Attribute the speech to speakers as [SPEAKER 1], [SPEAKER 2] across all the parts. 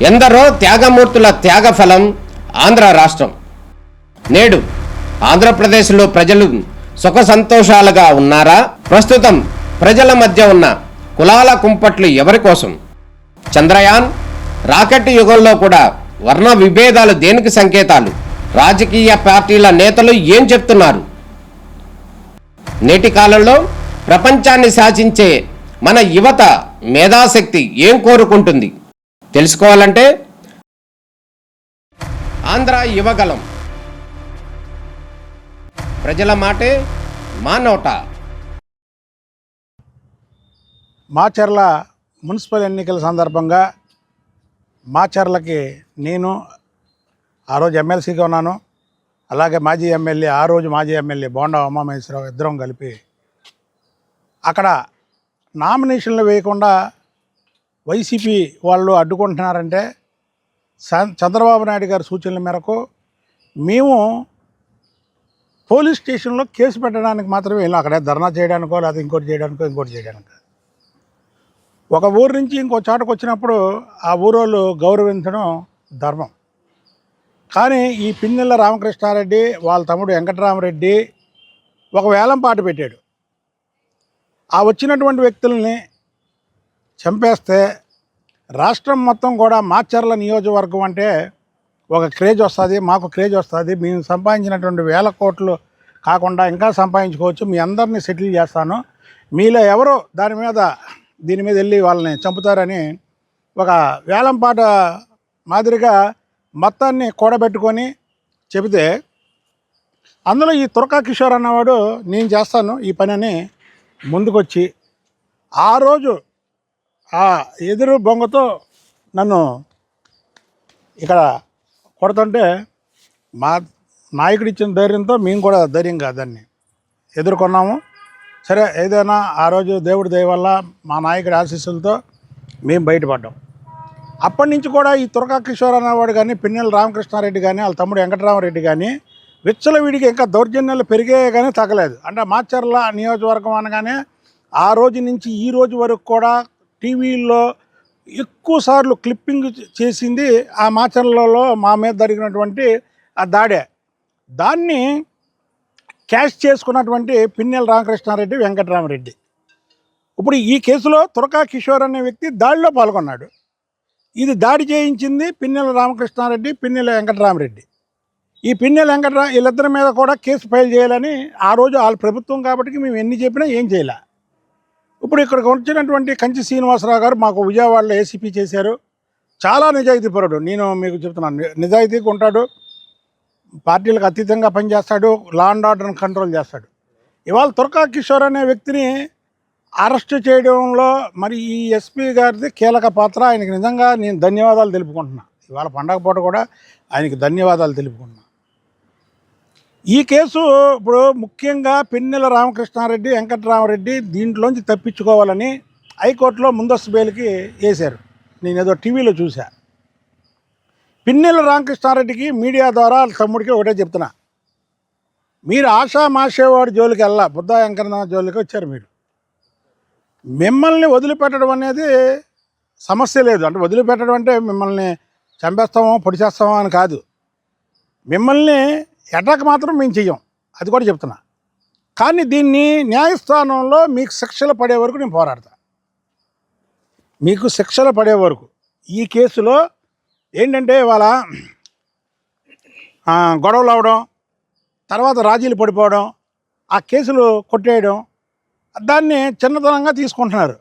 [SPEAKER 1] ఎందరో త్యాగమూర్తుల త్యాగఫలం ఆంధ్ర రాష్ట్రం. నేడు ఆంధ్రప్రదేశ్లో ప్రజలు సుఖ సంతోషాలుగా ఉన్నారా? ప్రస్తుతం ప్రజల మధ్య ఉన్న కులాల కుంపట్లు ఎవరి కోసం? చంద్రయాన్ రాకెట్ యుగంలో కూడా వర్ణ విభేదాలు దేనికి సంకేతాలు? రాజకీయ పార్టీల నేతలు ఏం చెప్తున్నారు? నేటి కాలంలో ప్రపంచాన్ని శాసించే మన యువత మేధాశక్తి ఏం కోరుకుంటుంది? తెలుసుకోవాలంటే ఆంధ్ర యువగలం. ప్రజల మాటే మా నోట.
[SPEAKER 2] మాచర్ల మున్సిపల్ ఎన్నికల సందర్భంగా మాచర్లకి నేను ఆ రోజు ఎమ్మెల్సీగా ఉన్నాను. అలాగే మాజీ ఎమ్మెల్యే బోండా ఉమామహేశ్వరరావు ఇద్దరం కలిపి అక్కడ నామినేషన్లు వేయకుండా వైసీపీ వాళ్ళు అడ్డుకుంటున్నారంటే చంద్రబాబు నాయుడు గారి సూచనల మేరకు మేము పోలీస్ స్టేషన్లో కేసు పెట్టడానికి మాత్రమే వెళ్ళాం. అక్కడే ధర్నా చేయడానికో లేకపోతే ఇంకోటి చేయడానికి ఒక ఊరు నుంచి ఇంకో చాటుకు వచ్చినప్పుడు ఆ ఊరోళ్ళు గౌరవించడం ధర్మం. కానీ ఈ పిన్నెల రామకృష్ణారెడ్డి వాళ్ళ తమ్ముడు వెంకటరామరెడ్డి ఒక వేలం పాట పెట్టాడు. ఆ వచ్చినటువంటి వ్యక్తుల్ని చంపేస్తే రాష్ట్రం మొత్తం కూడా మాచర్ల నియోజకవర్గం అంటే ఒక క్రేజ్ వస్తుంది, మాకు క్రేజ్ వస్తుంది, మేము సంపాదించినటువంటి వేల కోట్లు కాకుండా ఇంకా సంపాదించుకోవచ్చు, మీ అందరినీ సెటిల్ చేస్తాను, మీలో ఎవరో దీని మీద వెళ్ళి వాళ్ళని చంపుతారని ఒక వేలం పాట మాదిరిగా మొత్తాన్ని కూడబెట్టుకొని చెబితే అందులో ఈ తురకా కిషోర్ అన్నవాడు నేను చేస్తాను ఈ పని అని ముందుకొచ్చి ఆ రోజు ఆ ఎదురు బొంగతో నన్ను ఇక్కడ కొడుతుంటే మా నాయకుడు ఇచ్చిన ధైర్యంతో మేము కూడా ధైర్యంగా దాన్ని ఎదుర్కొన్నాము. సరే, ఏదైనా ఆ రోజు దేవుడి దయ వల్ల మా నాయకుడి ఆశీస్సులతో మేము బయటపడ్డాం. అప్పటి నుంచి కూడా ఈ తురకా కిషోర్ అనేవాడు కానీ, పిన్నెల రామకృష్ణారెడ్డి కానీ, వాళ్ళ తమ్ముడు వెంకటరామరెడ్డి కానీ విచ్చలవిడికి ఇంకా దౌర్జన్యాలు పెరిగాయి కానీ తగ్గలేదు. అంటే మాచర్ల నియోజకవర్గం అనగానే ఆ రోజు నుంచి ఈ రోజు వరకు కూడా టీవీల్లో ఎక్కువ సార్లు క్లిప్పింగ్ చేసింది ఆ మాచర్లలో మా మీద జరిగినటువంటి ఆ దాన్ని క్యాష్ చేసుకున్నటువంటి పిన్నెల రామకృష్ణారెడ్డి, వెంకటరామరెడ్డి. ఇప్పుడు ఈ కేసులో తురకా కిషోర్ అనే వ్యక్తి దాడిలో పాల్గొన్నాడు. ఇది దాడి చేయించింది పిన్నెల రామకృష్ణారెడ్డి, పిన్నెల వెంకటరామరెడ్డి. ఈ వీళ్ళిద్దరి మీద కూడా కేసు ఫైల్ చేయాలని ఆ రోజు వాళ్ళ ప్రభుత్వం కాబట్టి మేము ఎన్ని చెప్పినా ఏం చేయలే. ఇప్పుడు ఇక్కడికి వచ్చినటువంటి కంచి శ్రీనివాసరావు గారు మాకు విజయవాడలో ఏసీపీ చేశారు. చాలా నిజాయితీపరుడు. నేను మీకు చెప్తున్నాను, నిజాయితీగా ఉంటాడు, పార్టీలకు అతీతంగా పనిచేస్తాడు, లా అండ్ ఆర్డర్ని కంట్రోల్ చేస్తాడు. ఇవాళ తురకా కిషోర్ అనే వ్యక్తిని అరెస్ట్ చేయడంలో మరి ఈ ఎస్పీ గారిది కీలక పాత్ర. ఆయనకి నిజంగా నేను ధన్యవాదాలు తెలుపుకుంటున్నా. ఇవాళ పండగ పూట కూడా ఆయనకి ధన్యవాదాలు తెలుపుకుంటున్నా. ఈ కేసు ఇప్పుడు ముఖ్యంగా పిన్నెల రామకృష్ణారెడ్డి, వెంకటరామరెడ్డి దీంట్లోంచి తప్పించుకోవాలని హైకోర్టులో ముందస్తు బెయిల్కి వేశారు. నేను ఏదో టీవీలో చూసా. పిన్నెల రామకృష్ణారెడ్డికి మీడియా ద్వారా తమ్ముడికి ఒకటే చెప్తున్నా, మీరు ఆషామాషేవాడి జోలికి వెళ్ళా, బుద్ధ వెంకన్న జోలికి వచ్చారు. మిమ్మల్ని వదిలిపెట్టడం అనేది సమస్య లేదు. అంటే వదిలిపెట్టడం అంటే మిమ్మల్ని చంపేస్తామో పొడి చేస్తామో అని కాదు. మిమ్మల్ని అటాక్ మాత్రం మేము చెయ్యం, అది కూడా చెప్తున్నా. కానీ దీన్ని న్యాయస్థానంలో మీకు శిక్షలు పడే వరకు నేను పోరాడతా. మీకు శిక్షలు పడే వరకు. ఈ కేసులో ఏంటంటే ఇవాళ గొడవలు అవడం, తర్వాత రాజీలు పడిపోవడం, ఆ కేసులు కొట్టేయడం, దాన్ని చిన్నతనంగా తీసుకుంటున్నారు.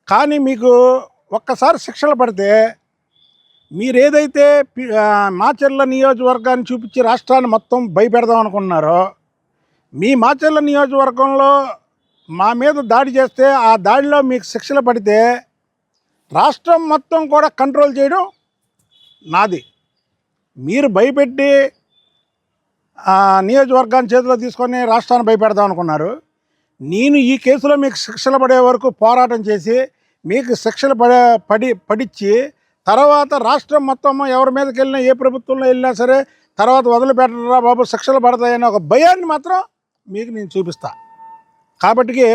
[SPEAKER 2] కానీ మీకు ఒక్కసారి శిక్షలు పడితే మీరేదైతే మాచర్ల నియోజకవర్గాన్ని చూపించి రాష్ట్రాన్ని మొత్తం భయపెడదాం అనుకుంటున్నారో, మీ మాచర్ల నియోజకవర్గంలో మా మీద దాడి చేస్తే ఆ దాడిలో మీకు శిక్షలు పడితే రాష్ట్రం మొత్తం కూడా కంట్రోల్ చేయడం నాది. మీరు భయపెట్టి నియోజకవర్గాన్ని చేతిలో తీసుకొని రాష్ట్రాన్ని భయపెడదాం అనుకున్నారు. నేను ఈ కేసులో మీకు శిక్షలు పడే వరకు పోరాటం చేసి మీకు శిక్షలు పడిచ్చి తర్వాత రాష్ట్రం మొత్తం ఎవరి మీదకి వెళ్ళినా, ఏ ప్రభుత్వంలో వెళ్ళినా సరే తర్వాత వదిలిపెట్టరా బాబు, శిక్షలు పడతాయని ఒక భయాన్ని మాత్రం మీకు నేను చూపిస్తా. కాబట్టి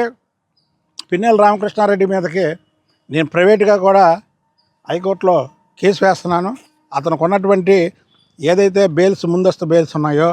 [SPEAKER 2] పిన్నెల రామకృష్ణారెడ్డి మీదకి నేను ప్రైవేట్గా కూడా హైకోర్టులో కేసు వేస్తున్నాను. అతనికి ఉన్నటువంటి ఏదైతే బెయిల్స్ ముందస్తు బెయిల్స్ ఉన్నాయో